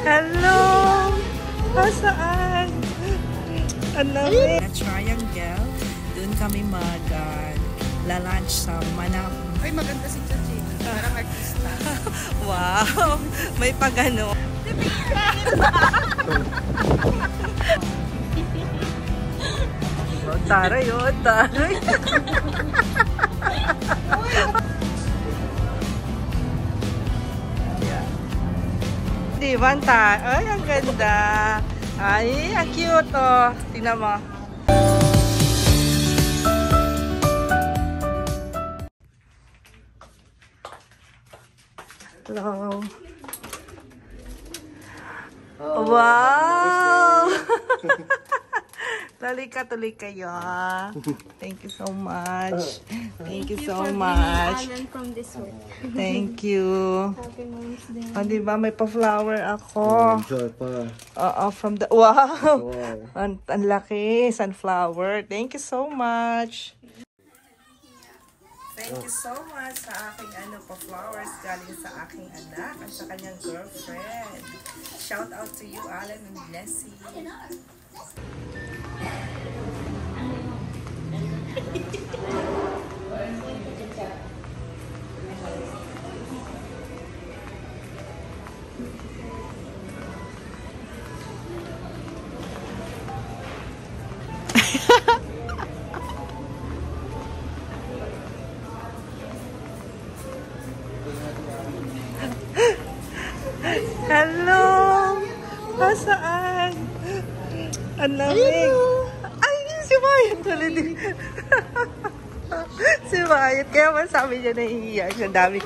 Hello! Saan? Ang lamig. Triangle. Doon kami mag-lunch sa Manam. Ay, maganda si Chachi. Parang artista. Wow! May pagano. Taray yun, taray. Diba, ay, ang ganda. Ay, ang cute, oh. Tingnan mo. Hello. Oh. Wow! Tuloy kayo. Thank you so much. Thank you so much. From this way. Thank you. Happy Mom's Day. Oh, diba? May pa-flower ako. Enjoy pa. From the... Wow! Ang laki. Sunflower. Thank you so much. Thank you so much sa aking pa-flowers galing sa aking anak at sa kanyang girlfriend. Shout out to you, Alan and Nessie. Hello! Saan? Ang lamig. Ay, si Mayat ulit. Si Mayat. Kaya man sabi niya nahihiya. Ang dami.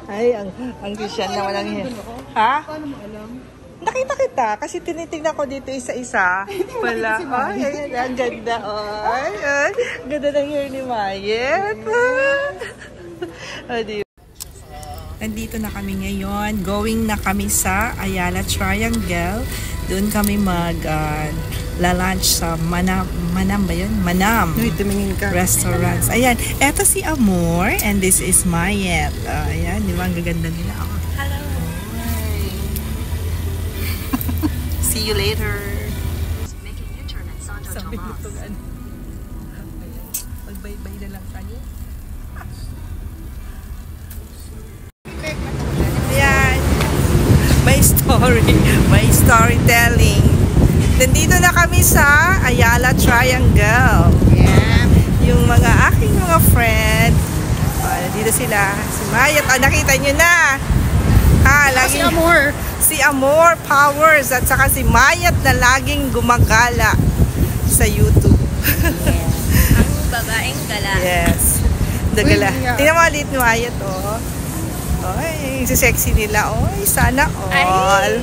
Ay, ang Christian naman ang hiya. Ha? Paano mo alam? Nakita kita. Kasi tinitingnan ko dito isa-isa. Wala. Ay, ang ganda. Ay, ay. Ganda ng hair ni Mayat. Ay, nandito na kami ngayon. Going na kami sa Ayala Triangle. Doon kami mag-lunch sa Manam ba yun? Manam Restaurants. Ayan. Eto si Amor and this is Mayet. Ayan. Di ba? Ang gaganda nila. Hello. See you later. Sabi ko itong ano. Magbay-bay na lang tayo. Ayan. May storytelling. Nandito na kami sa Ayala Triangle. Yeah. Yung aking mga friend. Nandito sila. Si Mayat. Nakita nyo na. Si Amor. Si Amor Powers at saka si Mayat na laging gumagala sa YouTube. Yes. Ang babaeng gala. Yes. Dagala. Tingnan mo ulit ni Mayat, oh. Ay, sexy nila. Oy, sana all.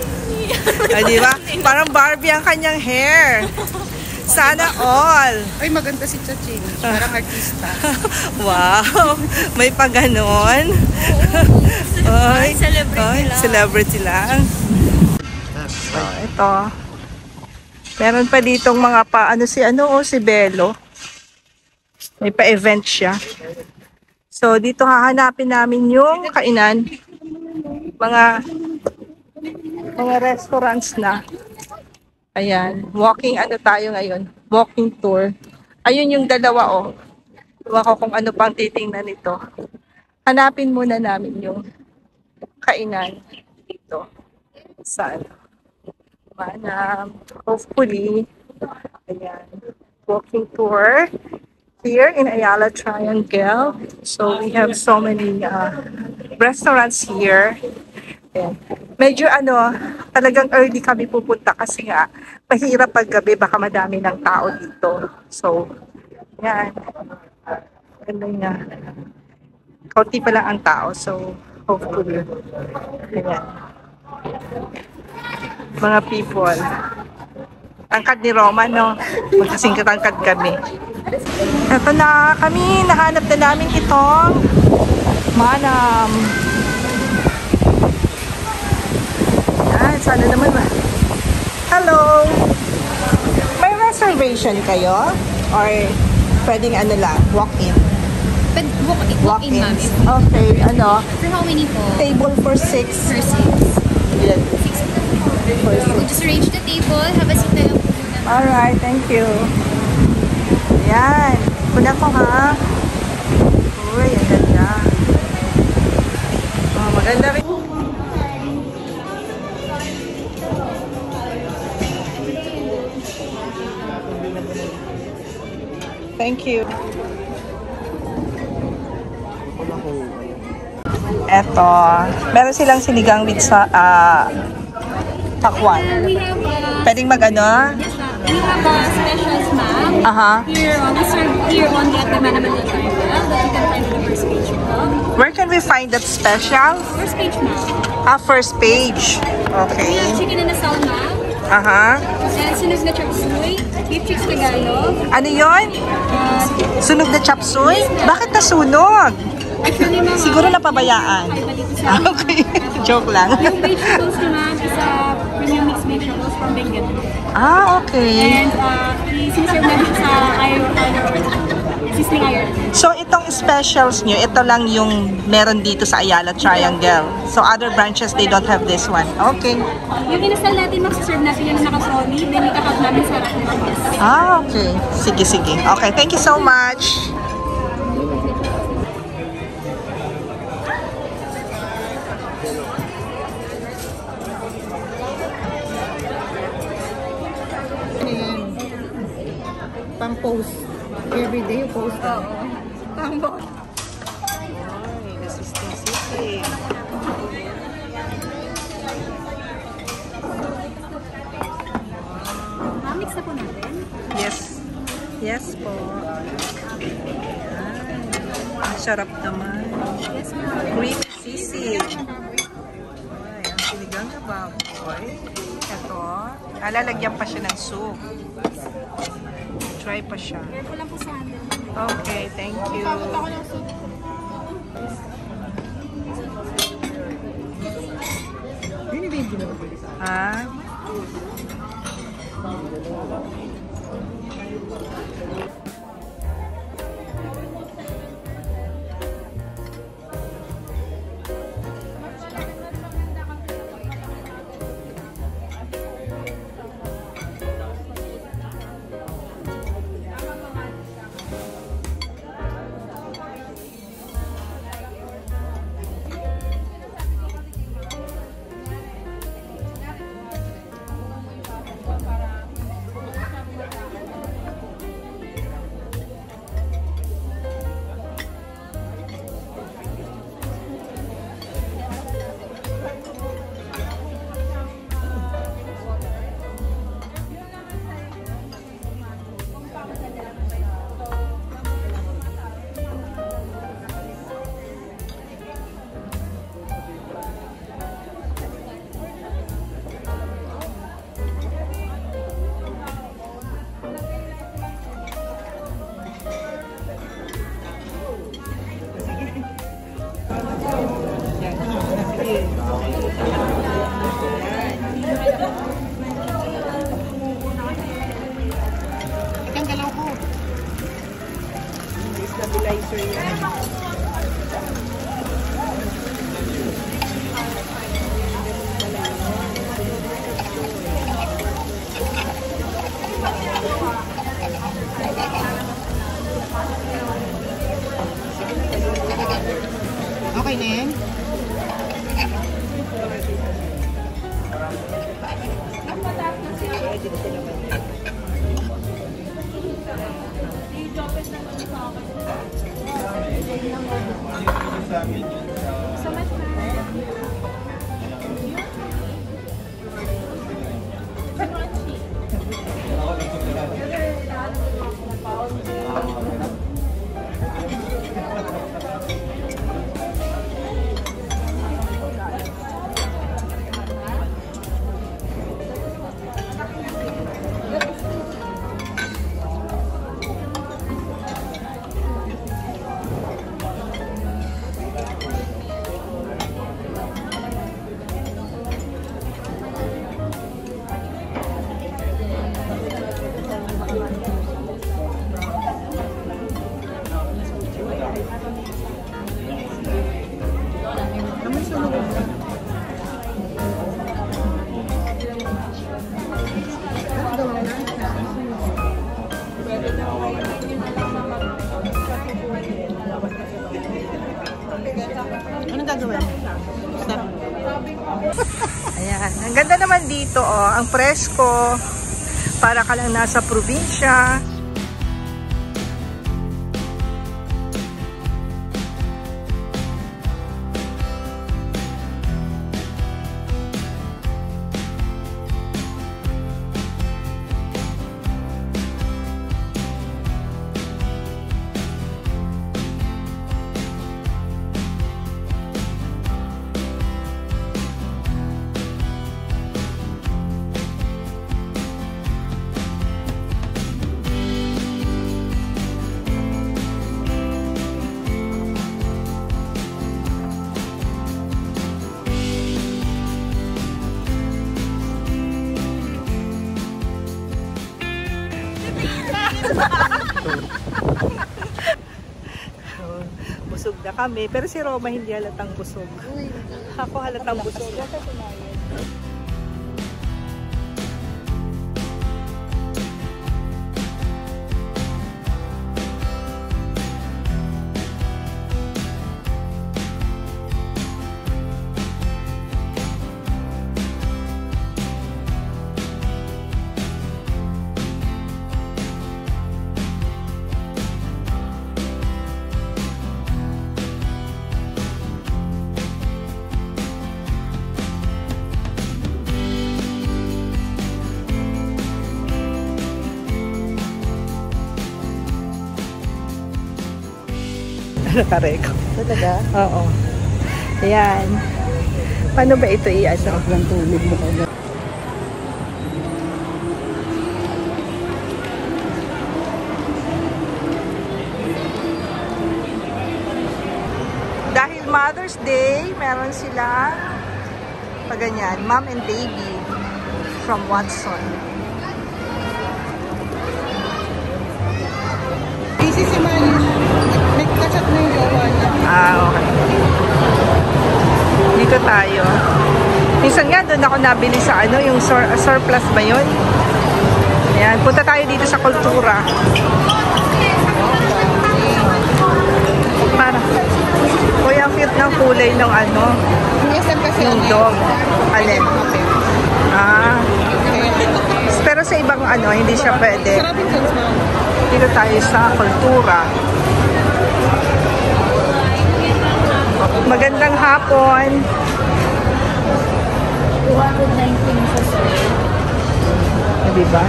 Ay, di ba? Parang Barbie ang kanyang hair. Sana all. Ay, maganda si Chachi. Parang artista. Wow. May paganon. Ay, celebrity lang. So, ito. Meron pa ditong mga si Belo. May pa-event siya. So, dito hahanapin namin yung kainan. Mga restaurants na. Ayan. Walking tayo ngayon. Walking tour. Ayun yung dalawa, oh. Diba ko kung ano pang titingnan nito. Hanapin muna namin yung kainan dito. Saan? Manam. Hopefully. Ayan. Walking tour. Here in Ayala Triangle. So we have so many restaurants here. Ayan. Medyo talagang early kami pupunta kasi nga mahirap pag gabi, baka madami ng tao dito. So, yan. Ganda niya. Kaunti pa lang ang tao. So, hopefully. Ayan. Mga people. Tangkad ni Roman, no? Magkasing katangkad kami. Ito na kami, nahanap na namin itong Manam. Yan, sana naman Hello! May reservation kayo? Or pwedeng lang, walk-in? Walk-in, mami. Okay, For how many po? Table for 6. For 6. Yan. course. We'll just arrange the table. Have a seat na lang po muna. Alright, thank you. Ayan. Kunan ko ha. Uy, ang ganda. Oh, maganda rin. Thank you. Eto. Meron silang sinigang with pakwan. We have Pwedeng mag-ano? we have specials, ma'am. Aha. Here, we serve here only at the Manamana Triangle that you can find on the first page. Where can we find that special? First page, ma'am. First page. We Okay. have chicken in a sal, ma'am. Aha. And sunog na chop suey. Beef chicks Tagalog. Ano yon? Sunog na chop suey? Bakit nasunog? Actually, ma'am. Siguro napabayaan. Ay, balito sa Okay. Joke lang. Yung vegetables naman is a premium mixed vegetables from Benguet. Okay. And isiserve namin siya sa iron, sizzling iron. So, itong specials nyo, ito lang yung meron dito sa Ayala Triangle. So, other branches, they don't have this one. Okay. Yung inasal natin, magsiserve natin yung naka-solid, then ika-cut namin sa rack ng Okay. Sige, sige. Okay, thank you so much. Pang-post. Everyday you post. Pang-post. Ay, nasisting city. Mix na po natin. Yes. Yes po. Ang sarap naman. Yes, ma'am. Cream sisig. Ay, ang sinigang na baboy. Ito. Lalagyan pa siya ng soup. Try pa siya. Careful lang po sa handle. Okay, thank you. Ha? Stabilizer yan. Okay na yan? So much, ma'am. Ganda naman dito, oh. Ang presko. Para ka lang nasa probinsya. Busog na kami. Pero si Roma hindi halatang busog. Ako halatang busog. Nakareko. Talaga? Oo. Ayan. Paano ba ito i-ano? Ang tulog mo ka. Dahil Mother's Day, meron sila paganyan, mom and baby from Watson. Busy si Manny. Nagkachat na yung jowa niya. Okay. Dito tayo. Minsan nga doon ako nabili sa ano, yung surplus ba yun? Ayan, punta tayo dito sa kultura. Para. Kuya, ang cute ng kulay ng ano, Yung SM kasi yung dog. Alin? Ah. Pero sa ibang ano, hindi siya pwede. Sarap yung sense mo. Dito tayo sa kultura. Magandang hapon. 219 sa sir. Diba?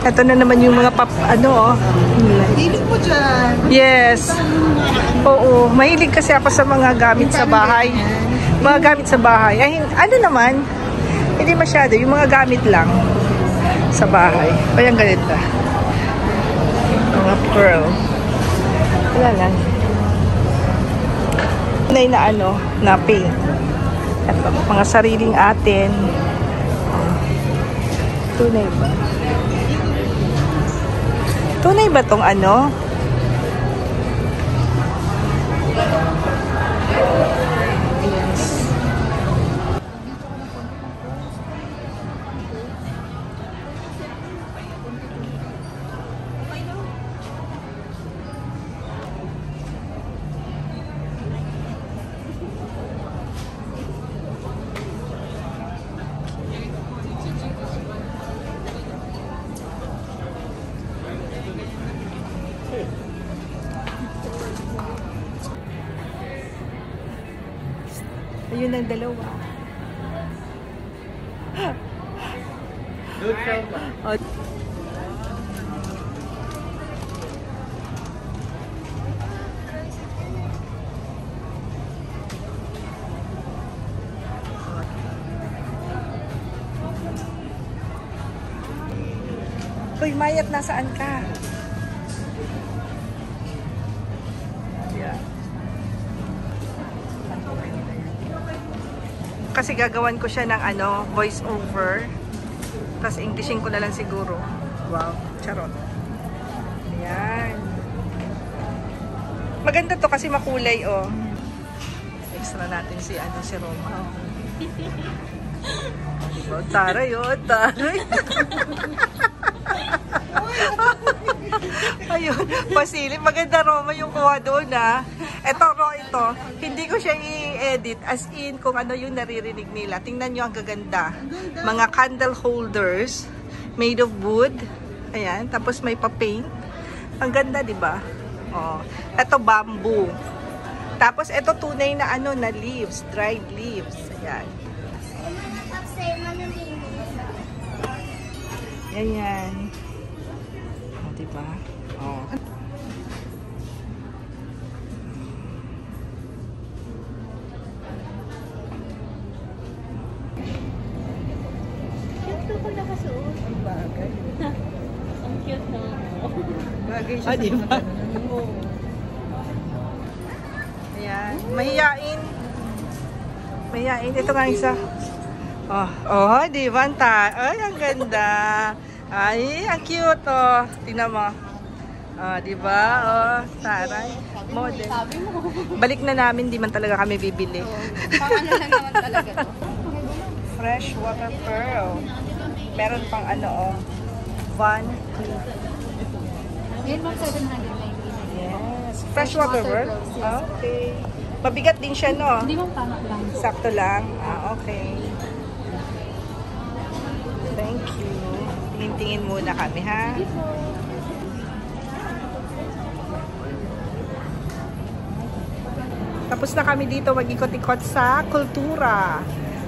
Ito na naman yung mga ano, oh. Hilig mo dyan. Yes. Oo. Mahilig kasi ako sa mga gamit sa bahay. Mga gamit sa bahay. Ay, ano naman? Hindi masyado. Yung mga gamit lang sa bahay. O yung ganito. Mga pearl. Wala lang. Tunay na ano, na paint. Ito, mga sariling atin. Tunay ba? Tunay ba tong ano? Yes. Ayun ang dalawa. Oh. Uy, Mayat, nasaan ka? Kasi gagawan ko siya ng ano, voice over. Tapos Englishin ko na lang siguro. Wow, charot. Ayan. Maganda to kasi makulay, oh. Extra natin si ano, si Roma. Diba? Taray, oh, taray. Ayun, pasilip. Maganda, Roma, yung kuha doon, ha. Ito, raw ito. Hindi ko siya i-edit. As in, kung ano yung naririnig nila. Tingnan nyo ang gaganda. Mga candle holders made of wood. Ayan. Tapos may pa-paint. Ang ganda, di ba? Oh. Ito, bamboo. Tapos, ito tunay na ano, na leaves. Dried leaves. Ayan. Ayan. O, diba? Oh. Ang bagay. Ang cute na. Bagay siya Ah, sa di mga ba? ganun. Oo. Ayan. Mahiyain. Mahiyain. Ito nga isa. Oh, di ba? Ay, ang ganda. Ay, ang cute, oh. Tingnan mo. Di ba? Oh, taray. Model. Sabi mo. Balik na namin, di man talaga kami bibili. Pang ano lang naman talaga to. Fresh water pearl. Meron pang ano, oh. Van. Yan ma'am, 790. Yes. Fresh water pearl? Yes. Okay. Mabigat din siya, no? Hindi ma'am, tama lang. Sakto lang. Okay. Thank you. Tingin-tingin muna kami, ha? Tapos na kami dito mag-ikot-ikot sa kultura.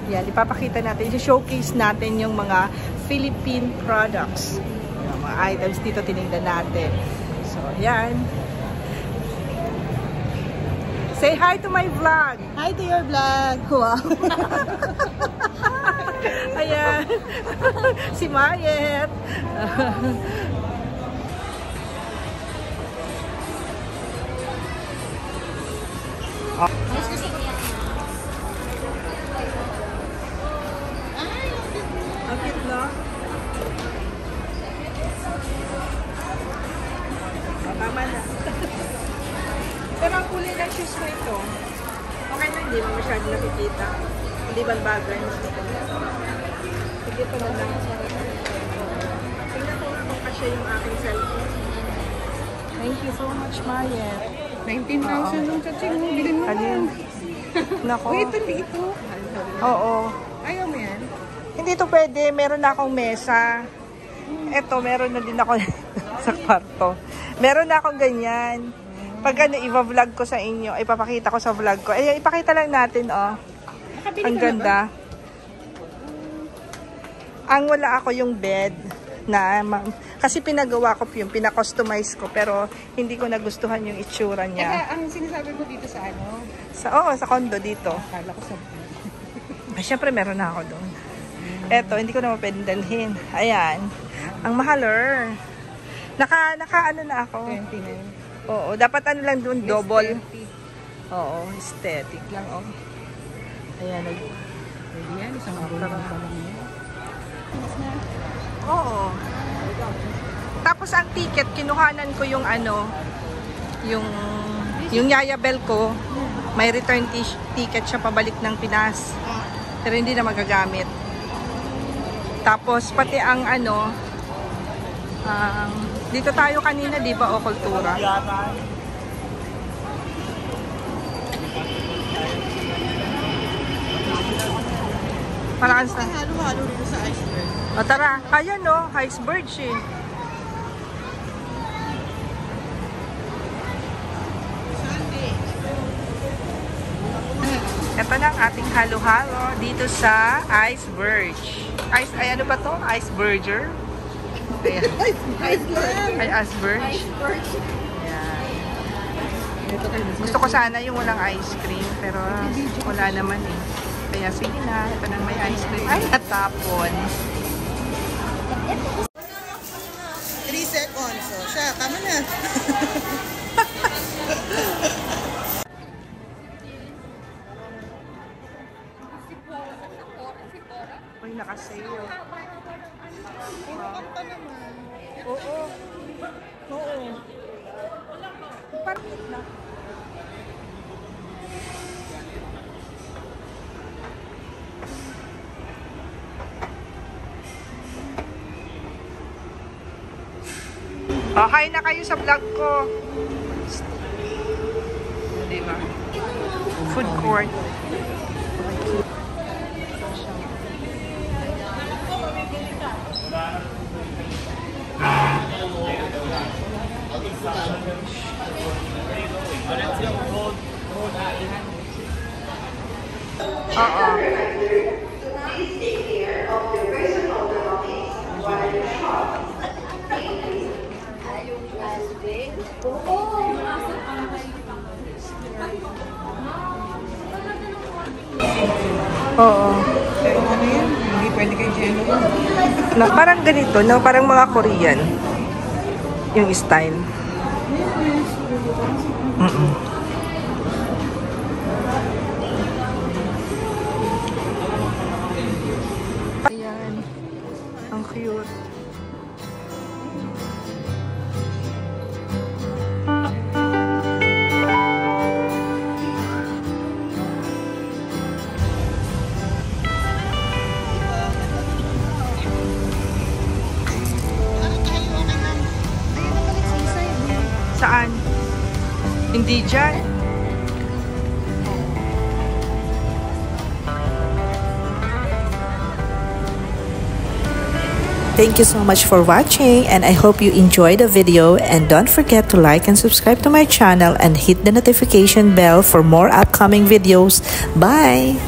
Yan, ipapakita natin, i-showcase natin yung mga Philippine products. Yung mga items dito tinignan natin. So, yan. Say hi to my vlog. Hi to your vlog. Wow. Ayan. Si Mayet. Ang cute, no? Tama na. Pero ang kulay ng shoes mo ito, okay na, hindi mo masyado nakikita. Hindi ba bagay? Sige pa na lang. Tingnan ko kung kasya yung aking cellphone. Thank you so much, Mayet. 19,000 yung chaching mo. Bilhin mo Alin? na. Nako. Uy, ito hindi ito. Oo. Ayaw mo yan? Hindi to pwede. Meron na akong mesa. Eto, meron na din ako sa kwarto. Meron na akong ganyan. Pag ano, i-vlog ko sa inyo, ipapakita ko sa vlog ko. Eh, ipakita lang natin, oh. Nakabili Ang ka na ba? ganda. Ang wala ako yung bed na, kasi pinagawa ko yung, pina-customize ko, pero hindi ko nagustuhan yung itsura niya. Teka, ang sinasabi mo dito sa ano? Sa condo dito. Akala ko sa... Ay, syempre meron na ako doon. Eto, hindi ko naman pwedeng dalhin. Ayan. Ang mahaler. Naka ano na ako. 29. Oo, dapat ano lang doon, double. 30. Oo, aesthetic lang, oh. Ayan, Pwede yan, isang bulan pa lang yan. oo. Tapos ang ticket, kinuhanan ko yung ano, yung Yaya Bell ko. May return ticket siya pabalik ng Pinas. Pero hindi na magagamit. Tapos pati ang ano, dito tayo kanina, di ba, o kultura? Parang sa... Halo-halo dito sa iceberg. O tara, ayan no, iceberg eh. Ito na ang ating halo-halo dito sa iceberg. Ay, ano ba to? Iceberger? Ayan. Ay, iceberg. Ayan. Gusto ko sana yung walang ice cream, pero wala naman eh. Kaya sige na, ito nang may ice cream. Ay, natapon. 3 seconds. So, siya, tama na. Uy, nakasayo. Inukan pa naman. Oo. Oo. Parang na. Oh, hi na kayo sa vlog ko. ba? Food court. Oo. Pero ano yan? Hindi pwede kay Jello. Na, parang ganito, no? Parang mga Korean. Yung style. Ayan. Ang cute. Saan? Hindi dyan. Thank you so much for watching, and I hope you enjoyed the video, and don't forget to like and subscribe to my channel and hit the notification bell for more upcoming videos. Bye!